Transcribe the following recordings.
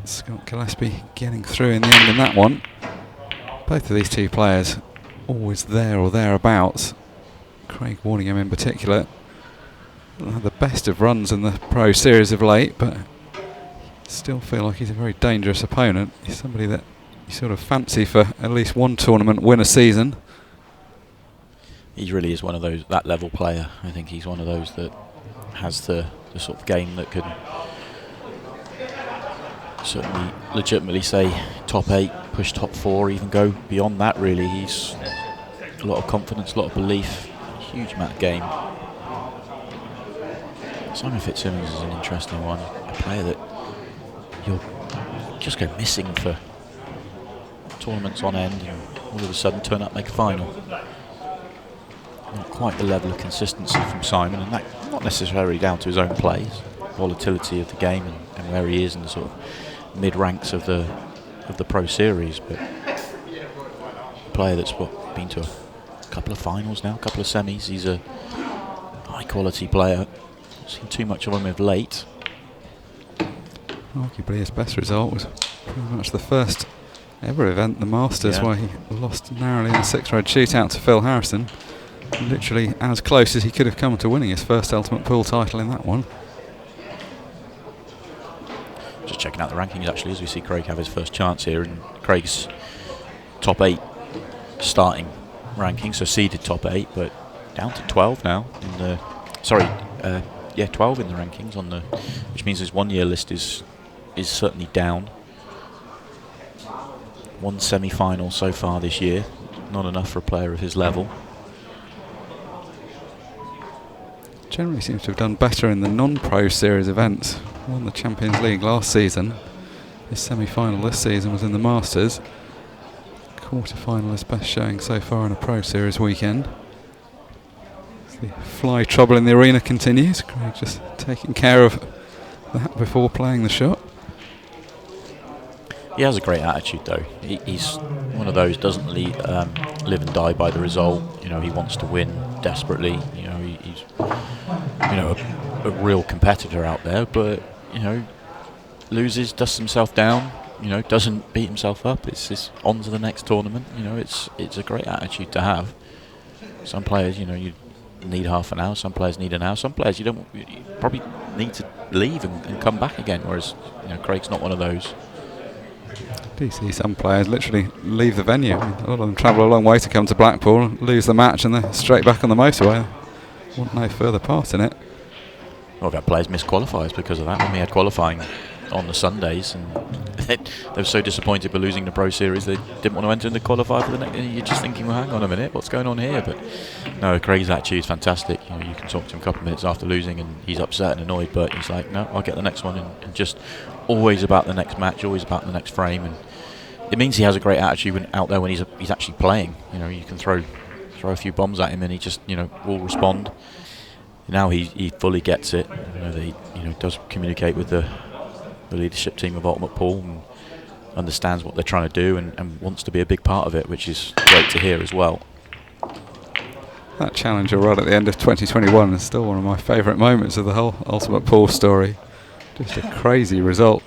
Scott Gillespie getting through in the end in that one. Both of these two players always there or thereabouts. Craig Waddingham in particular had the best of runs in the Pro Series of late, but still feel like he's a very dangerous opponent. He's somebody that you sort of fancy for at least one tournament win a season. He really is one of those, that level player. I think he's one of those that has the sort of game that could certainly legitimately say top 8, push top 4, even go beyond that really. He's a lot of confidence, a lot of belief, huge amount of game. Simon Fitzsimmons is an interesting one, a player that you'll just go missing for tournaments on end and all of a sudden turn up, make a final. Not quite the level of consistency from Simon, and that not necessarily down to his own plays, volatility of the game and where he is in the sort of mid ranks of the Pro Series, but a player that's been to a couple of finals now, a couple of semis. He's a high quality player. Seen too much of him of late. Arguably his best result was pretty much the first ever event, the Masters, where he lost narrowly in a 6-red shootout to Phil Harrison. Literally as close as he could have come to winning his first Ultimate Pool title in that one. Just checking out the rankings actually as we see Craig have his first chance here, and Craig's top 8 starting ranking, so seeded top 8, but down to 12 now in the 12 in the rankings on the, which means his 1 year list is certainly down. One semi-final so far this year, not enough for a player of his level. Generally seems to have done better in the non-Pro Series events. Won the Champions League last season. His semi-final this season was in the Masters. Quarter-final his best showing so far in a Pro Series weekend. As the fly trouble in the arena continues, Craig just taking care of that before playing the shot. He has a great attitude though. He's one of those, doesn't live and die by the result. You know, he wants to win desperately. You know, he's a real competitor out there, but you know, loses, dusts himself down. You know, doesn't beat himself up. It's just on to the next tournament. You know, it's a great attitude to have. Some players, you know, you need half an hour. Some players need an hour. Some players you probably need to leave and come back again. Whereas, you know, Craig's not one of those. Do you see some players literally leave the venue? I mean, a lot of them travel a long way to come to Blackpool, lose the match, and they're straight back on the motorway. Want no further part in it. Well, we've had players miss qualifiers because of that. When we had qualifying on the Sundays, and they were so disappointed by losing the Pro Series, they didn't want to enter in the qualifier for the next. You're just thinking, well, hang on a minute, what's going on here? But no, Craig's attitude is fantastic. You know, you can talk to him a couple of minutes after losing, and he's upset and annoyed, but he's like, no, I'll get the next one, and just always about the next match, always about the next frame, and it means he has a great attitude out there when he's actually playing. You know, you can throw a few bombs at him, and he just, you know, will respond. Now he fully gets it. You know, that he, you know, does communicate with the leadership team of Ultimate Pool and understands what they're trying to do and wants to be a big part of it, which is great to hear as well. That Challenger run at the end of 2021 is still one of my favourite moments of the whole Ultimate Pool story. Just a crazy result.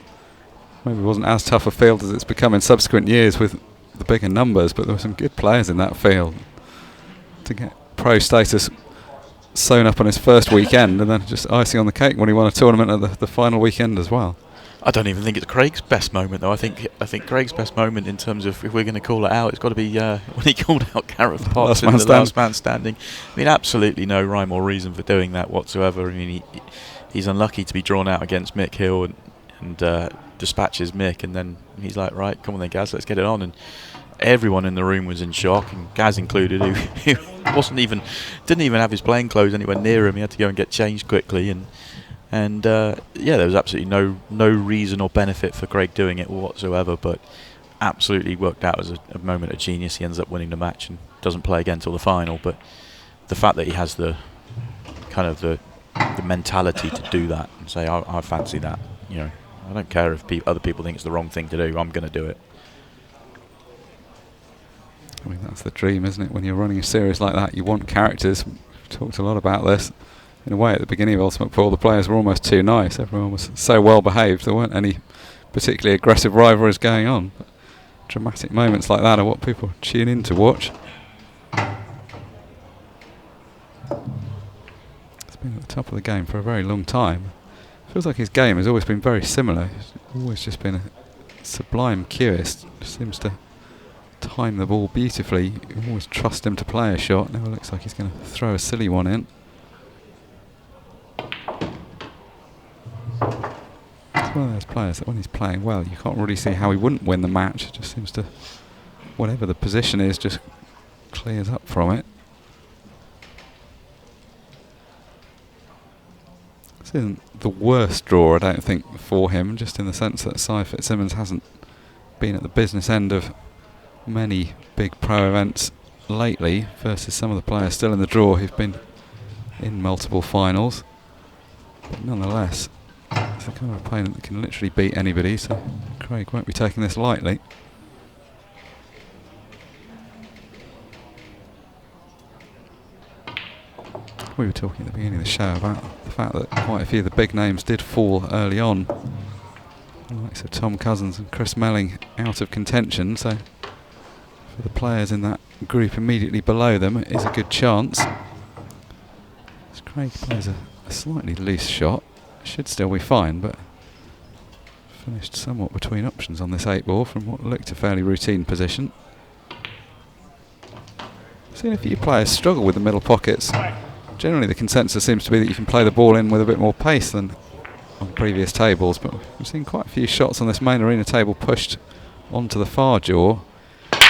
Maybe it wasn't as tough a field as it's become in subsequent years with the bigger numbers, but there were some good players in that field. To get pro status sewn up on his first weekend, and then just icing on the cake when he won a tournament at the final weekend as well. I don't even think it's Craig's best moment though. I think Craig's best moment, in terms of if we're going to call it out, it's got to be when he called out Gareth Potts in the last man standing. I mean, absolutely no rhyme or reason for doing that whatsoever. I mean, he's unlucky to be drawn out against Mick Hill and dispatches Mick, and then he's like, right, come on then Gaz, let's get it on. And everyone in the room was in shock, and Gaz included, who didn't even have his playing clothes anywhere near him. He had to go and get changed quickly, and there was absolutely no reason or benefit for Craig doing it whatsoever, but absolutely worked out as a moment of genius. He ends up winning the match and doesn't play again till the final, but the fact that he has the kind of the mentality to do that and say, I fancy that, you know, I don't care if other people think it's the wrong thing to do, I'm going to do it. I mean, that's the dream, isn't it? When you're running a series like that, you want characters. We've talked a lot about this. In a way, at the beginning of Ultimate Pool, the players were almost too nice. Everyone was so well behaved. There weren't any particularly aggressive rivalry is going on. But dramatic moments like that are what people tune in to watch. He's been at the top of the game for a very long time. Feels like his game has always been very similar. He's always just been a sublime cueist. Just seems to time the ball beautifully. You always trust him to play a shot. Now it looks like he's going to throw a silly one in. It's one of those players that when he's playing well, you can't really see how he wouldn't win the match. It just seems to, whatever the position is, just clears up from it. This isn't the worst draw, I don't think, for him, just in the sense that Fitzsimmons hasn't been at the business end of many big pro events lately versus some of the players still in the draw who've been in multiple finals. But nonetheless, it's the kind of opponent that can literally beat anybody, so Craig won't be taking this lightly. We were talking at the beginning of the show about the fact that quite a few of the big names did fall early on. The likes of Tom Cousins and Chris Melling out of contention, so for the players in that group immediately below them, it is a good chance. As Craig plays a slightly loose shot, should still be fine, but finished somewhat between options on this 8-ball from what looked a fairly routine position. Seen a few players struggle with the middle pockets. Generally the consensus seems to be that you can play the ball in with a bit more pace than on previous tables, but we've seen quite a few shots on this main arena table pushed onto the far jaw.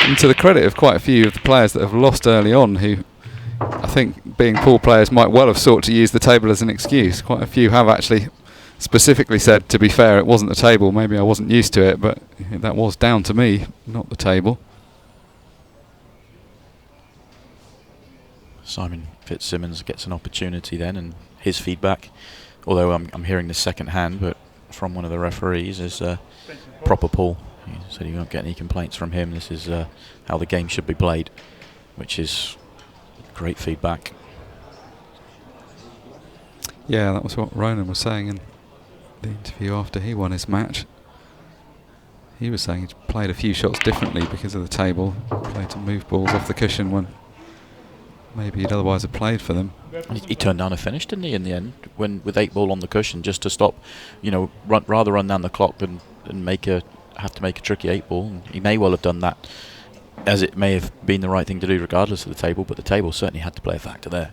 And to the credit of quite a few of the players that have lost early on, who I think, being pool players, might well have sought to use the table as an excuse. Quite a few have actually specifically said, to be fair, it wasn't the table, maybe I wasn't used to it, but that was down to me, not the table. Simon Fitzsimmons gets an opportunity then, and his feedback, although I'm hearing this second hand, but from one of the referees, is proper pool. He said you won't get any complaints from him. This is how the game should be played, which is great feedback. Yeah, that was what Ronan was saying in the interview after he won his match. He was saying he'd played a few shots differently because of the table, played to move balls off the cushion when maybe he'd otherwise have played for them. He turned down a finish, didn't he, in the end, when with 8-ball on the cushion, just to stop, rather run down the clock than have to make a tricky 8-ball. And he may well have done that, as it may have been the right thing to do regardless of the table, but the table certainly had to play a factor there.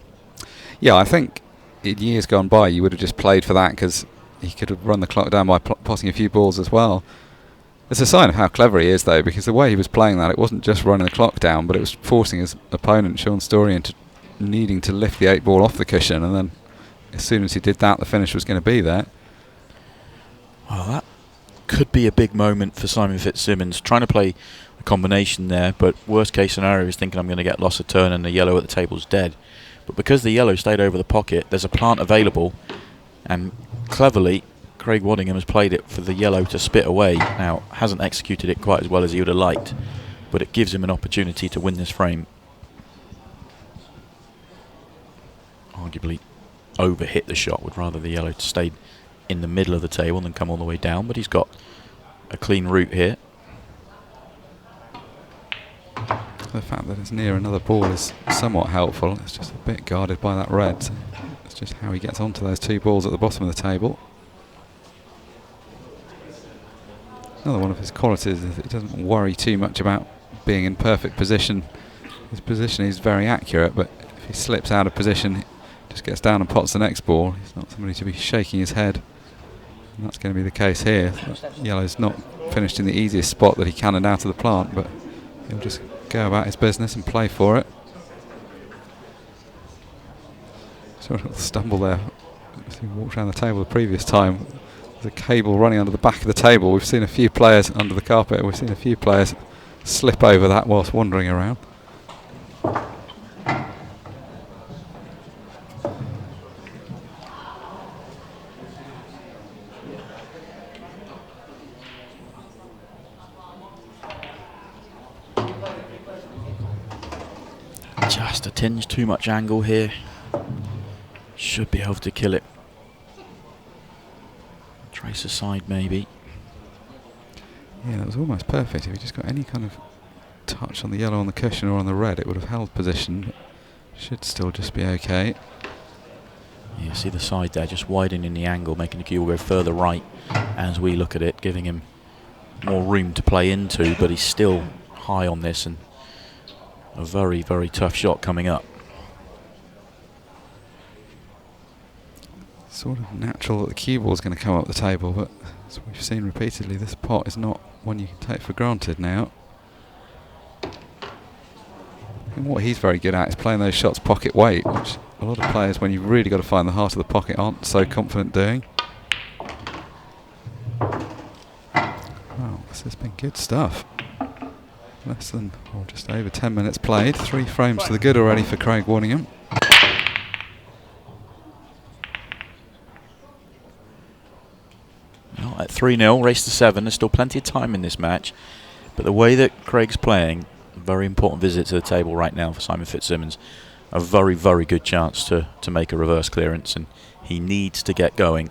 Yeah, I think in years gone by you would have just played for that because he could have run the clock down by passing a few balls as well. It's a sign of how clever he is, though, because the way he was playing that, it wasn't just running the clock down, but it was forcing his opponent, Sean Story, into needing to lift the 8-ball off the cushion, and then as soon as he did that, the finish was going to be there. Well, that could be a big moment for Simon Fitzsimmons, trying to play a combination there, but worst case scenario is thinking I'm going to get loss of turn and the yellow at the table's dead. But because the yellow stayed over the pocket, there's a plant available, and cleverly Craig Waddingham has played it for the yellow to spit away. Now, hasn't executed it quite as well as he would have liked, but it gives him an opportunity to win this frame. Arguably over-hit the shot, would rather the yellow stayed in the middle of the table than come all the way down, but he's got a clean route here. The fact that it's near another ball is somewhat helpful. It's just a bit guarded by that red. So it's just how he gets onto those 2 balls at the bottom of the table. Another one of his qualities is that he doesn't worry too much about being in perfect position. His position is very accurate, but if he slips out of position, he just gets down and pots the next ball. He's not somebody to be shaking his head. And that's going to be the case here. Yellow's not finished in the easiest spot that he cannoned out of the plant, but he'll just go about his business and play for it. Sort of stumble there. He walked around the table the previous time. There's a cable running under the back of the table. We've seen a few players under the carpet. We've seen a few players slip over that whilst wandering around. Just a tinge too much angle here. Should be able to kill it. Trace aside maybe. Yeah, that was almost perfect. If he just got any kind of touch on the yellow on the cushion or on the red, it would have held position. Should still just be okay. You see the side there, just widening the angle, making the cue go further right as we look at it, giving him more room to play into, but he's still high on this, and a very, very tough shot coming up. Sort of natural that the cue ball is going to come up the table, but as we've seen repeatedly, this pot is not one you can take for granted now. And what he's very good at is playing those shots pocket weight, which a lot of players, when you've really got to find the heart of the pocket, aren't so confident doing. Wow, this has been good stuff. Less than, or just over 10 minutes played. 3 frames to the good already for Craig Waddingham. Well, at 3-0, race to 7. There's still plenty of time in this match, but the way that Craig's playing, a very important visit to the table right now for Simon Fitzsimmons. A very, very good chance to make a reverse clearance, and he needs to get going.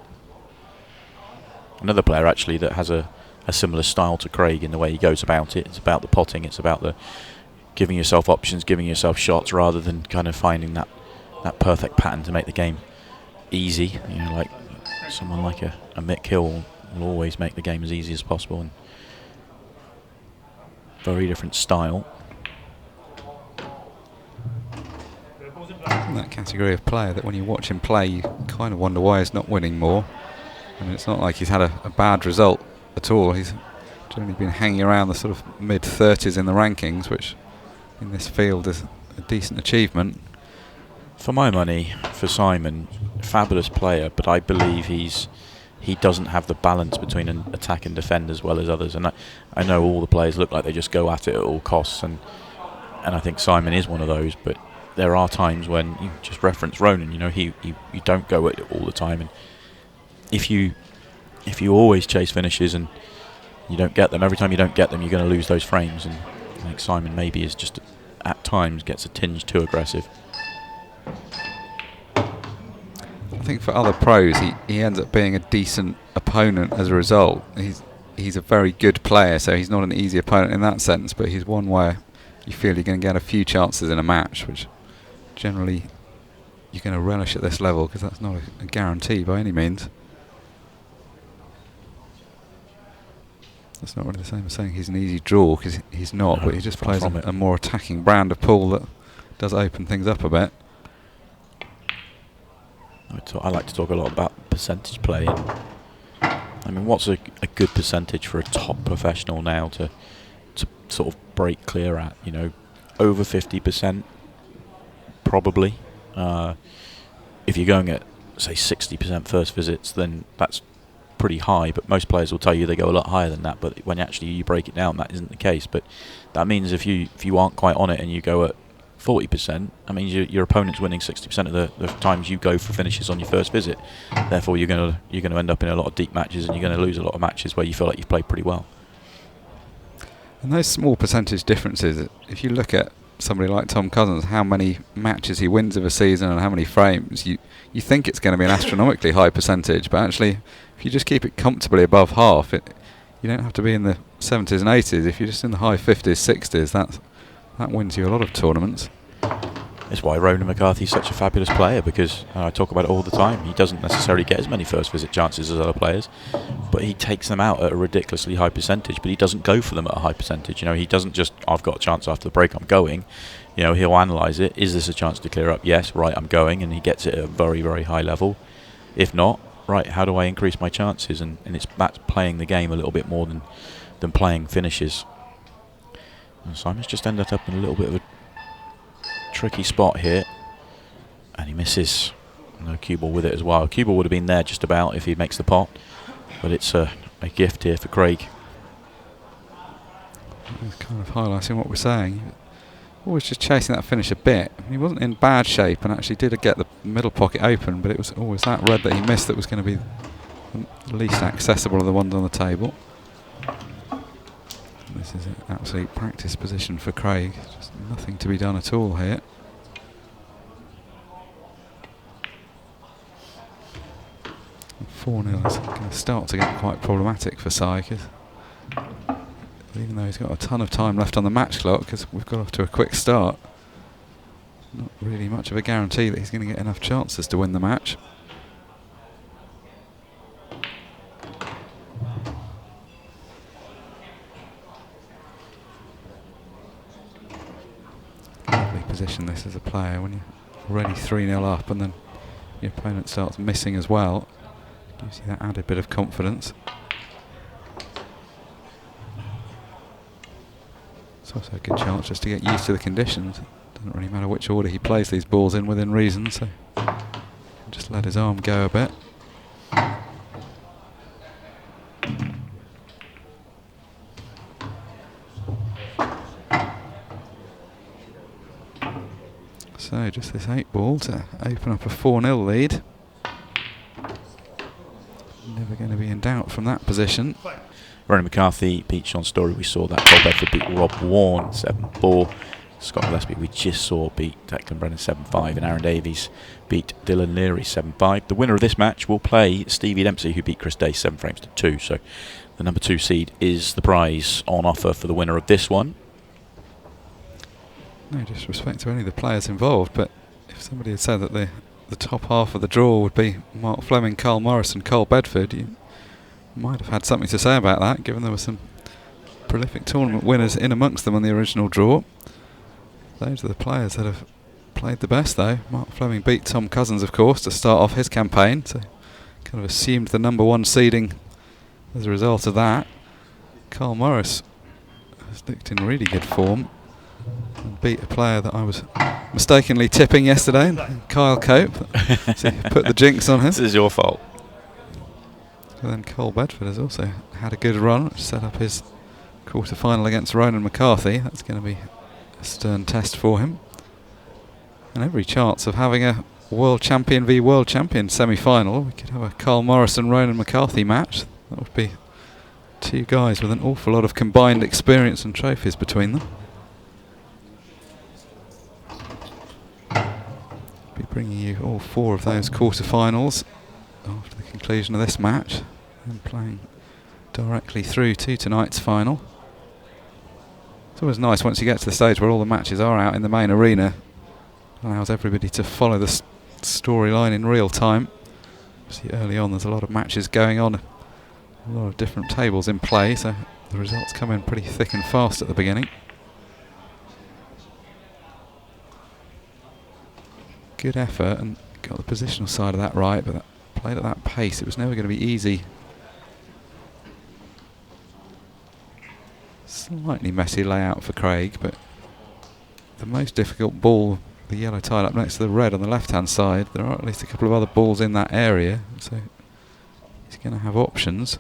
Another player actually that has a similar style to Craig in the way he goes about it. It's about the potting, it's about the giving yourself options, giving yourself shots, rather than kind of finding that perfect pattern to make the game easy. You know, like someone like a Mick Hill will always make the game as easy as possible, and very different style. That category of player that when you watch him play, you kind of wonder why he's not winning more. I mean, it's not like he's had a bad result at all. He's generally been hanging around the sort of mid-30s in the rankings, which in this field is a decent achievement. For my money, for Simon, fabulous player, but I believe he doesn't have the balance between an attack and defend as well as others. And I know all the players look like they just go at it at all costs, and I think Simon is one of those, but there are times when, you just reference Ronan, you know, you don't go at it all the time, and if you always chase finishes and you don't get them, every time you don't get them, you're going to lose those frames. And I think Simon maybe is just at times gets a tinge too aggressive. I think for other pros, he ends up being a decent opponent as a result. He's a very good player, so he's not an easy opponent in that sense, but he's one where you feel you're going to get a few chances in a match, which generally you're going to relish at this level, because that's not a guarantee by any means. That's not really the same as saying he's an easy draw, because he's not, but he just plays a more attacking brand of pool that does open things up a bit. I like to talk a lot about percentage play. I mean, what's a good percentage for a top professional now to sort of break clear at? You know, over 50%, probably. If you're going at, say, 60% first visits, then that's pretty high, but most players will tell you they go a lot higher than that, but when actually you break it down, that isn't the case. But that means if you aren't quite on it and you go at 40%, that means your opponent's winning 60% of the times you go for finishes on your first visit. Therefore, you're going to end up in a lot of deep matches, and you're going to lose a lot of matches where you feel like you've played pretty well. And those small percentage differences, if you look at somebody like Tom Cousins, how many matches he wins of a season and how many frames, you think it's going to be an astronomically high percentage, but actually, if you just keep it comfortably above half, you don't have to be in the 70s and 80s. If you're just in the high 50s, 60s, that wins you a lot of tournaments. That's why Ronan McCarthy's such a fabulous player, because I talk about it all the time. He doesn't necessarily get as many first visit chances as other players, but he takes them out at a ridiculously high percentage, but he doesn't go for them at a high percentage. You know, he doesn't just, I've got a chance after the break, I'm going. You know, he'll analyse it. Is this a chance to clear up? Yes, right, I'm going, and he gets it at a very, very high level. If not, right, how do I increase my chances? And that's playing the game a little bit more than playing finishes. And Simon's just ended up in a little bit of a tricky spot here, and he misses. No cue ball with it as well. Cue ball would have been there just about if he makes the pot, but it's a gift here for Craig. It's kind of highlighting what we're saying. Always just chasing that finish a bit. He wasn't in bad shape and actually did get the middle pocket open, but it was always that red that he missed that was going to be the least accessible of the ones on the table. This is an absolute practice position for Craig. Just nothing to be done at all here. And 4-0 is going to start to get quite problematic for Si, because Even though he's got a ton of time left on the match clock, because we've got off to a quick start, not really much of a guarantee that he's going to get enough chances to win the match. Lovely position this as a player when you're already 3-0 up and then your opponent starts missing as well. Gives you that added bit of confidence. It's also a good chance just to get used to the conditions. Doesn't really matter which order he plays these balls in within reason, so just let his arm go a bit. So just this 8 ball to open up a 4-0 lead. Never going to be in doubt from that position. Ronan McCarthy beat Sean Story. We saw that. Cole Bedford beat Rob Warren 7-4. Scott Gillespie we just saw beat Declan Brennan 7-5, and Aaron Davies beat Dylan Leary 7-5. The winner of this match will play Stevie Dempsey, who beat Chris Day 7 frames to 2. So the number 2 seed is the prize on offer for the winner of this one. No disrespect to any of the players involved, but if somebody had said that the top half of the draw would be Mark Fleming, Carl Morris and Cole Bedford, you might have had something to say about that, given there were some prolific tournament winners in amongst them on the original draw. Those are the players that have played the best, though. Mark Fleming beat Tom Cousins, of course, to start off his campaign, so kind of assumed the number 1 seeding as a result of that. Carl Morris has looked in really good form and beat a player that I was mistakenly tipping yesterday, Kyle Cope. So put the jinx on him. This is your fault. And then Cole Bedford has also had a good run, which set up his quarter-final against Ronan McCarthy. That's going to be a stern test for him. And every chance of having a World Champion v World Champion semi-final. We could have a Carl Morris and Ronan McCarthy match. That would be 2 guys with an awful lot of combined experience and trophies between them. Be bringing you all 4 of those quarter-finals after the conclusion of this match and playing directly through to tonight's final. It's always nice once you get to the stage where all the matches are out in the main arena. It allows everybody to follow the storyline in real time. See, early on there's a lot of matches going on, a lot of different tables in play, so the results come in pretty thick and fast at the beginning. Good effort and got the positional side of that right, but that played at that pace, it was never going to be easy. Slightly messy layout for Craig, but the most difficult ball, the yellow tied up next to the red on the left hand side. There are at least a couple of other balls in that area, so he's going to have options.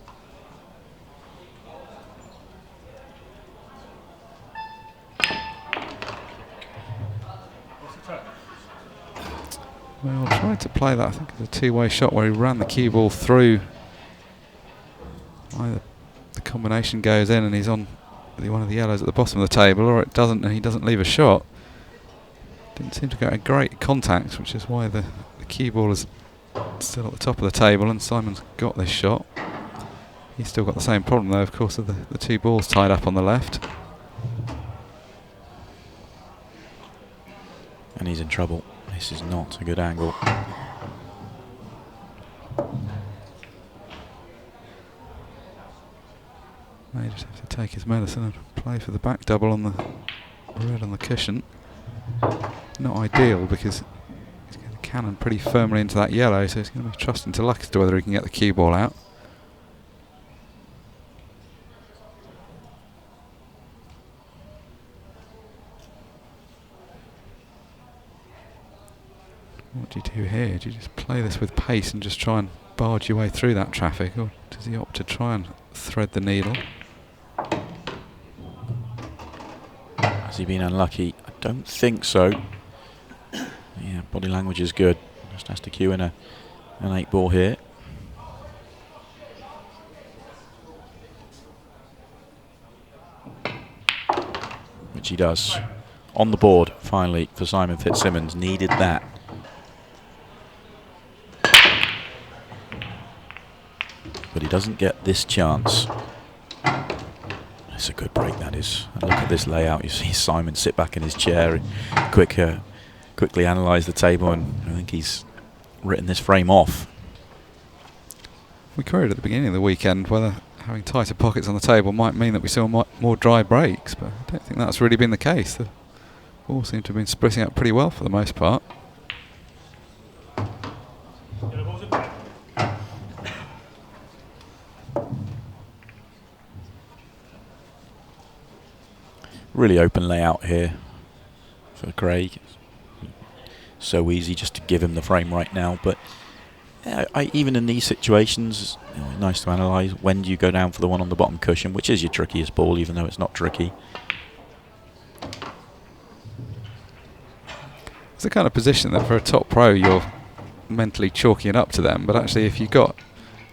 Well, tried to play that, I think it's a 2-way shot where he ran the cue ball through. Either the combination goes in and he's on one of the yellows at the bottom of the table, or it doesn't and he doesn't leave a shot. Didn't seem to get a great contact, which is why the cue ball is still at the top of the table and Simon's got this shot. He's still got the same problem though, of course, of the 2 balls tied up on the left. And he's in trouble. This is not a good angle. May just have to take his medicine and play for the back double on the red on the cushion. Not ideal because he's going to cannon pretty firmly into that yellow, so he's going to be trusting to luck as to whether he can get the cue ball out. What do you do here? Do you just play this with pace and just try and barge your way through that traffic, or does he opt to try and thread the needle? Has he been unlucky? I don't think so. Yeah, body language is good. Just has to cue in an 8 ball here. Which he does. On the board, finally, for Simon Fitzsimmons. Needed that. But he doesn't get this chance. It's a good break, that is. And look at this layout. You see Simon sit back in his chair and quickly analyse the table, and I think he's written this frame off. We queried at the beginning of the weekend whether having tighter pockets on the table might mean that we saw more dry breaks, but I don't think that's really been the case. The ball seemed to have been splitting up pretty well for the most part. Really open layout here for Craig. So easy just to give him the frame right now, but even in these situations, nice to analyse. When do you go down for the one on the bottom cushion, which is your trickiest ball, even though it's not tricky? It's the kind of position that for a top pro you're mentally chalking it up to them, but actually if you got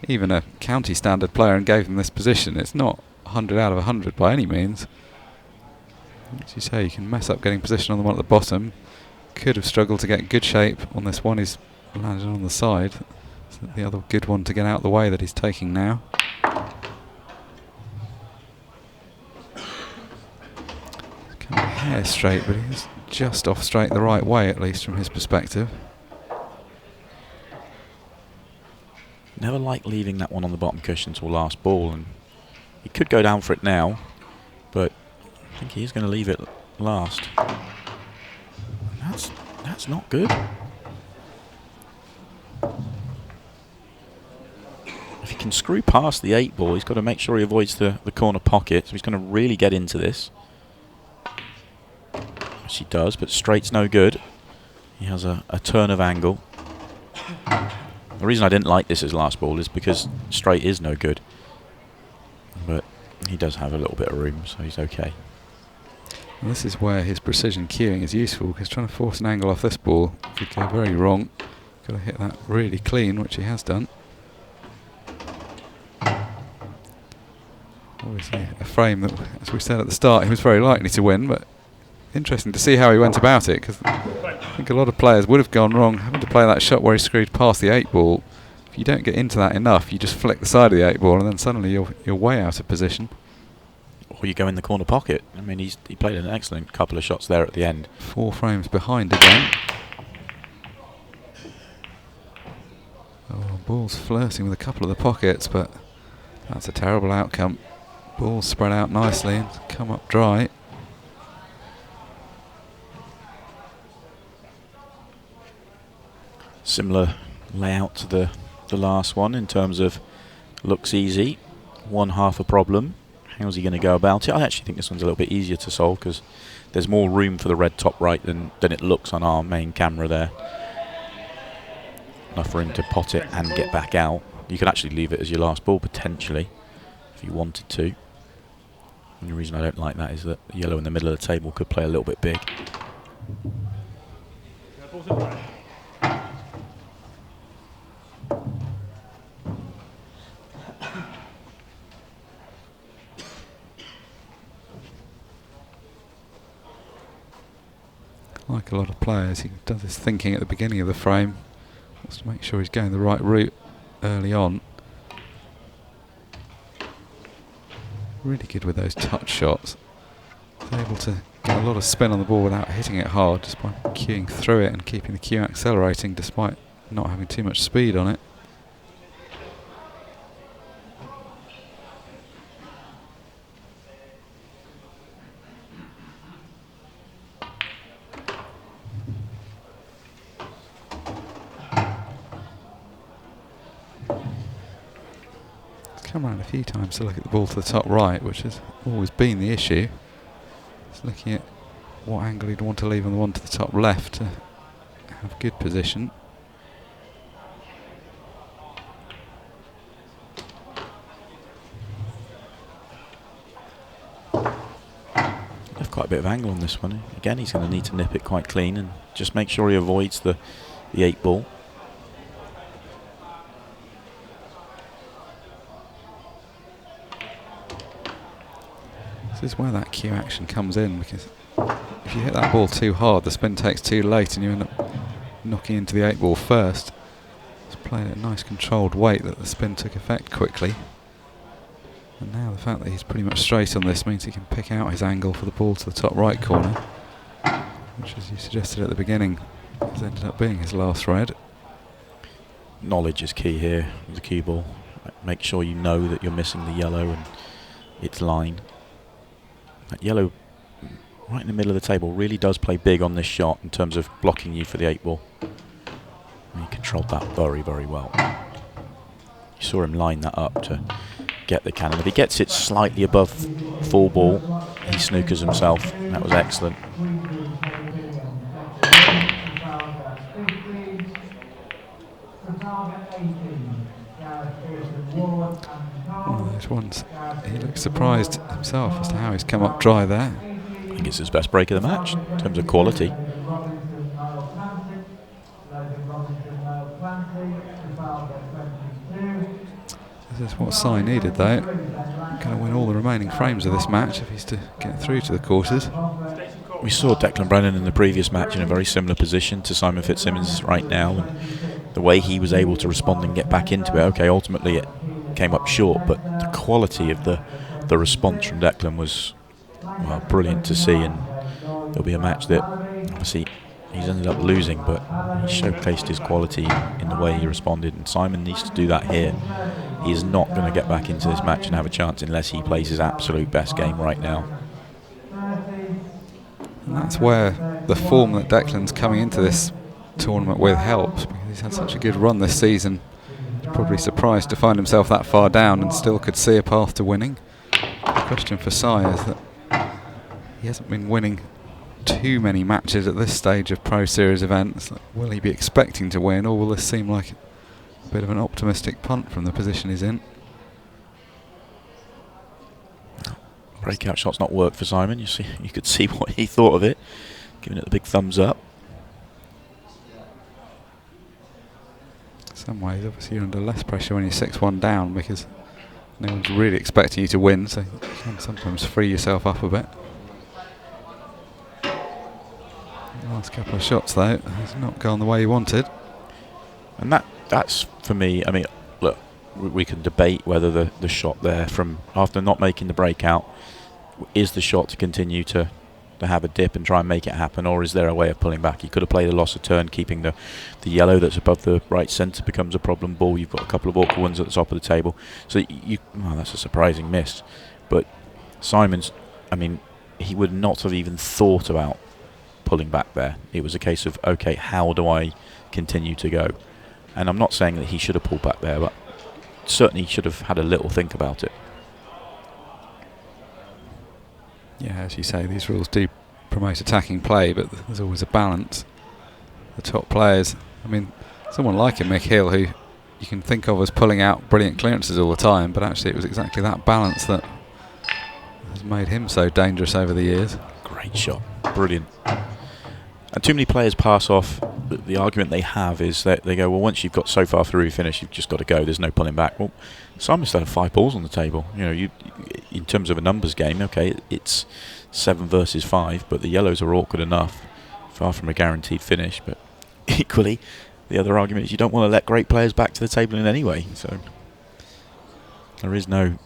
even a county standard player and gave them this position, it's not 100 out of 100 by any means. As you say, you can mess up getting position on the one at the bottom. Could have struggled to get good shape on this one. He's landed on the side. So the other good one to get out of the way that he's taking now. It's kind of hair straight, but he's just off straight the right way, at least from his perspective. Never like leaving that one on the bottom cushion till last ball, and he could go down for it now, but I think he's going to leave it last. That's not good. If he can screw past the 8 ball, he's got to make sure he avoids the corner pocket, so he's going to really get into this. Which he does, but straight's no good. He has a turn of angle. The reason I didn't like this as last ball is because straight is no good. But he does have a little bit of room, so he's okay. And this is where his precision cueing is useful, because trying to force an angle off this ball could go very wrong. Got to hit that really clean, which he has done. Obviously a frame that, as we said at the start, he was very likely to win, but interesting to see how he went about it, because I think a lot of players would have gone wrong having to play that shot where he screwed past the 8 ball. If you don't get into that enough, you just flick the side of the 8 ball and then suddenly you're way out of position. Or you go in the corner pocket. I mean, he played an excellent couple of shots there at the end. 4 frames behind again. Oh, ball's flirting with a couple of the pockets, but that's a terrible outcome. Ball spread out nicely and come up dry. Similar layout to the last one in terms of looks easy, one half a problem. How's he going to go about it? I actually think this one's a little bit easier to solve because there's more room for the red top right than it looks on our main camera there. Enough for him to pot it and get back out. You could actually leave it as your last ball potentially if you wanted to. And the reason I don't like that is that the yellow in the middle of the table could play a little bit big. Like a lot of players, he does his thinking at the beginning of the frame. Wants to make sure he's going the right route early on. Really good with those touch shots. He's able to get a lot of spin on the ball without hitting it hard, just by cueing through it and keeping the cue accelerating despite not having too much speed on it. Come around a few times to look at the ball to the top right, which has always been the issue. Just looking at what angle he'd want to leave on the one to the top left to have good position. Left quite a bit of angle on this one. Again, he's going to need to nip it quite clean and just make sure he avoids the 8 ball. This is where that cue action comes in, because if you hit that ball too hard, the spin takes too late and you end up knocking into the 8 ball first. Just playing at a nice controlled weight that the spin took effect quickly. And now the fact that he's pretty much straight on this means he can pick out his angle for the ball to the top right corner, which, as you suggested at the beginning, has ended up being his last red. Knowledge is key here with the cue ball. Make sure you know that you're missing the yellow and its line. That yellow right in the middle of the table really does play big on this shot in terms of blocking you for the 8 ball. And he controlled that very, very well. You saw him line that up to get the cannon. If he gets it slightly above 4 ball, he snookers himself. That was excellent. One of those ones, he looks surprised himself as to how he's come up dry there. I think it's his best break of the match in terms of quality. This is what Sai needed though. Going to win all the remaining frames of this match if he's to get through to the quarters. We saw Declan Brennan in the previous match in a very similar position to Simon Fitzsimmons right now, and the way he was able to respond and get back into it. Okay, ultimately it came up short, but the quality of the response from Declan was, well, brilliant to see, and there'll be a match that obviously he's ended up losing, but he showcased his quality in the way he responded, and Simon needs to do that here. He is not going to get back into this match and have a chance unless he plays his absolute best game right now. And that's where the form that Declan's coming into this tournament with helps, because he's had such a good run this season. Probably surprised to find himself that far down and still could see a path to winning. The question for Sai is that he hasn't been winning too many matches at this stage of Pro Series events. Will he be expecting to win, or will this seem like a bit of an optimistic punt from the position he's in? Breakout shot's not worked for Simon. You could see what he thought of it, giving it the big thumbs up. In some ways, obviously you're under less pressure when you're 6-1 down, because no one's really expecting you to win, so you can sometimes free yourself up a bit. The last couple of shots though has not gone the way you wanted. And that's for me, I mean, look, we can debate whether the shot there from after not making the breakout is the shot to continue to have a dip and try and make it happen, or is there a way of pulling back? You could have played a loss of turn, keeping the yellow that's above the right centre becomes a problem ball. You've got a couple of awkward ones at the top of the table, so well, that's a surprising miss. But Simon's, I mean, he would not have even thought about pulling back there. It was a case of, okay, how do I continue to go? And I'm not saying that he should have pulled back there, but certainly should have had a little think about it. Yeah, as you say, these rules do promote attacking play, but there's always a balance. The top players, I mean, someone like a Mick Hill, who you can think of as pulling out brilliant clearances all the time, but actually it was exactly that balance that has made him so dangerous over the years. Great shot, brilliant. And too many players pass off. The argument they have is that they go, well, once you've got so far through finish, you've just got to go. There's no pulling back. Well, Simon still had 5 balls on the table. You know, in terms of a numbers game, okay, it's 7 versus 5, but the yellows are awkward enough, far from a guaranteed finish. But equally, the other argument is you don't want to let great players back to the table in any way. So there is no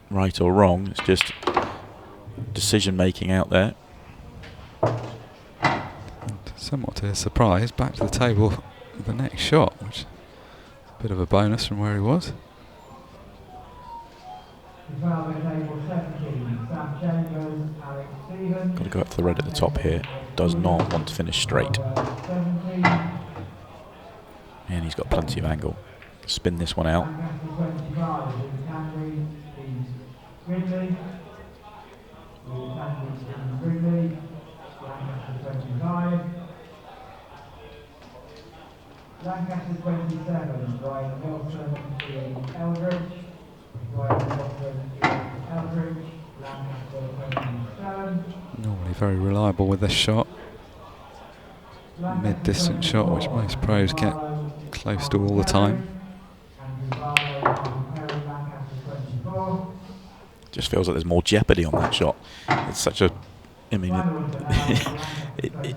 right or wrong. It's just decision making out there. Somewhat to his surprise, back to the table with the next shot, which is a bit of a bonus from where he was. Got to go up to the red at the top here. Does not want to finish straight. And he's got plenty of angle. Spin this one out. Lancaster 27, Brian Wilson in Eldridge. Brian Wilson in Eldridge. Lancaster 27. Normally very reliable with this shot. Mid-distance shot, which most pros get close to all the time. Just feels like there's more jeopardy on that shot. It's such a, I mean,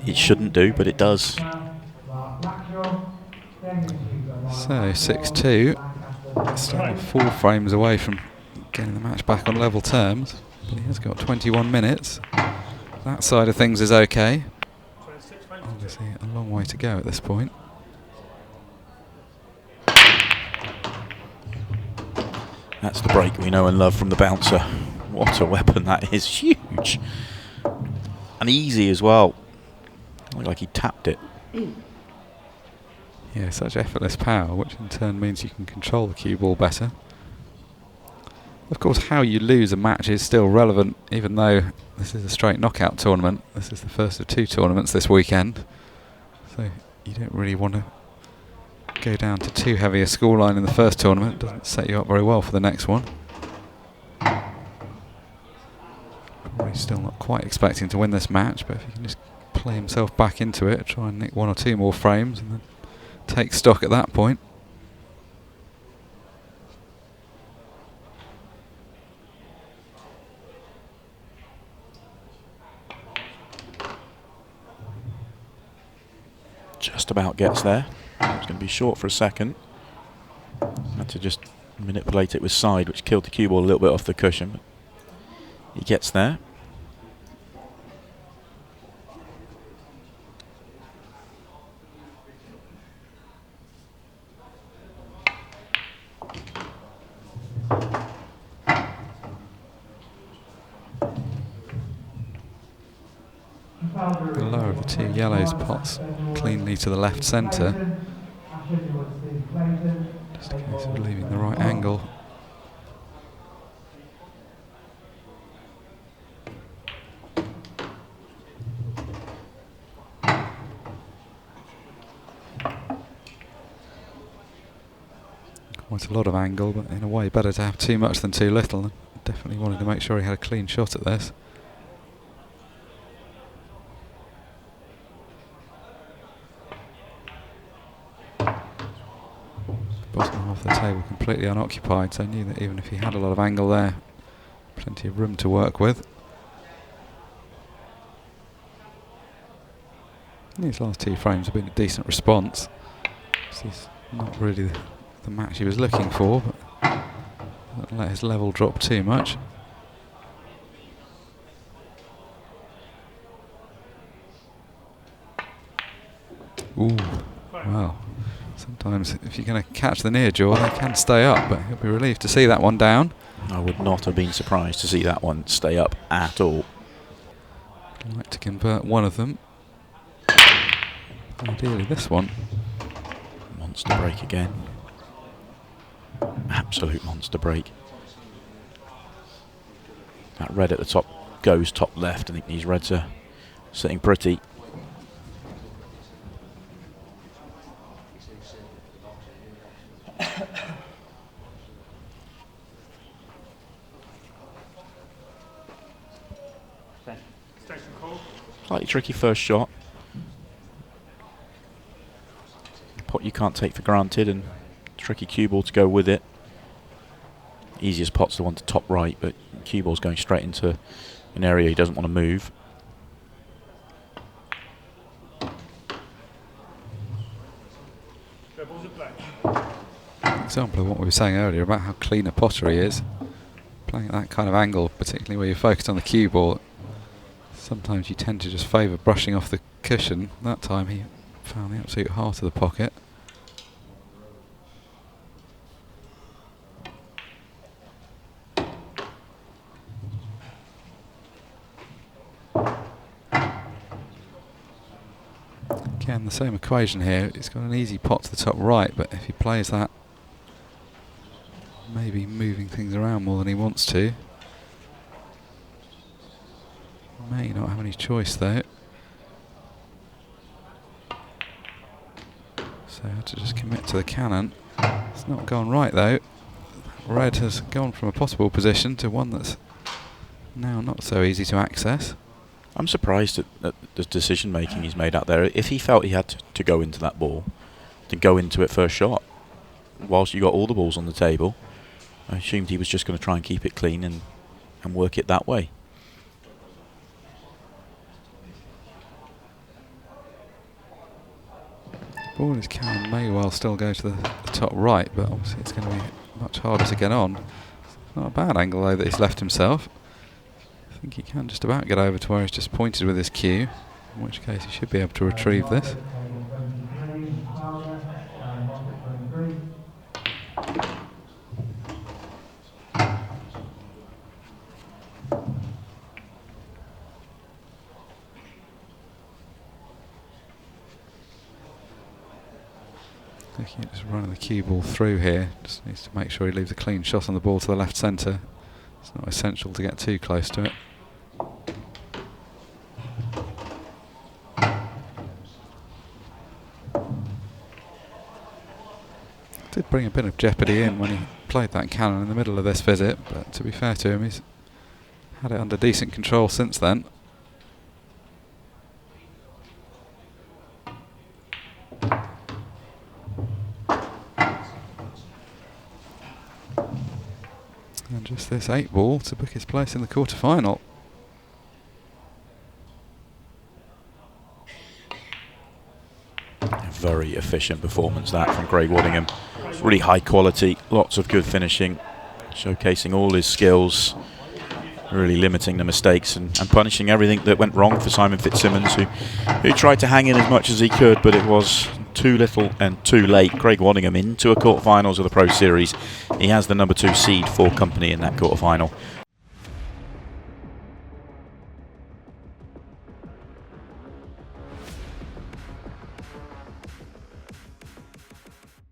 it shouldn't do, but it does. So 6-2, still 4 frames away from getting the match back on level terms. But he has got 21 minutes. That side of things is okay. Obviously a long way to go at this point. That's the break we know and love from the bouncer. What a weapon that is. Huge. And easy as well. Looked like he tapped it. Yeah, such effortless power, which in turn means you can control the cue ball better. Of course, how you lose a match is still relevant, even though this is a straight knockout tournament. This is the first of 2 tournaments this weekend. So you don't really want to go down to too heavy a scoreline in the first tournament. Doesn't set you up very well for the next one. Probably still not quite expecting to win this match, but if he can just play himself back into it, try and nick 1 or 2 more frames and then take stock at that point. Just about gets there. It's going to be short for a second. Had to just manipulate it with side, which killed the cue ball a little bit off the cushion. But he gets there. The lower of the 2 yellows pots cleanly to the left centre. Just a case of leaving the right angle. Quite a lot of angle, but in a way better to have too much than too little. Definitely wanted to make sure he had a clean shot at this. Bottom half of the table completely unoccupied, so I knew that even if he had a lot of angle there, plenty of room to work with. These last 2 frames have been a decent response. This is not really the match he was looking for, but don't let his level drop too much. Ooh, wow. Sometimes if you're going to catch the near jaw, they can stay up, but he'll be relieved to see that one down. I would not have been surprised to see that one stay up at all. I'd like to convert one of them. Ideally this one. Monster break again. Absolute monster break. That red at the top goes top left. I think these reds are sitting pretty. Slightly tricky first shot. Pot you can't take for granted, and tricky cue ball to go with it. Easiest pot's the one to top right, but cue ball's going straight into an area he doesn't want to move. Example of what we were saying earlier about how clean a potter he is. Playing at that kind of angle, particularly where you're focused on the cue ball, sometimes you tend to just favour brushing off the cushion. That time he found the absolute heart of the pocket. Again, the same equation here. He's got an easy pot to the top right, but if he plays that, maybe moving things around more than he wants to. May not have any choice though. So I had to just commit to the cannon. It's not gone right though. Red has gone from a possible position to one that's now not so easy to access. I'm surprised at the decision making he's made out there. If he felt he had to go into that ball, to go into it first shot, whilst you got all the balls on the table, I assumed he was just going to try and keep it clean and work it that way. Ball his cannon may well still go to the top right, but obviously it's going to be much harder to get on. Not a bad angle though that he's left himself. I think he can just about get over to where he's just pointed with his cue, in which case he should be able to retrieve this. Looking at just running the cue ball through here, just needs to make sure he leaves a clean shot on the ball to the left centre. It's not essential to get too close to it. Did bring a bit of jeopardy in when he played that cannon in the middle of this visit, but to be fair to him, he's had it under decent control since then. And just this 8 ball to book his place in the quarter-final. A very efficient performance that from Craig Waddingham. Really high quality, lots of good finishing, showcasing all his skills, really limiting the mistakes and punishing everything that went wrong for Simon Fitzsimmons, who tried to hang in as much as he could, but it was too little and too late. Craig Waddingham into a quarterfinals of the Pro Series. He has the number 2 seed for company in that quarterfinal.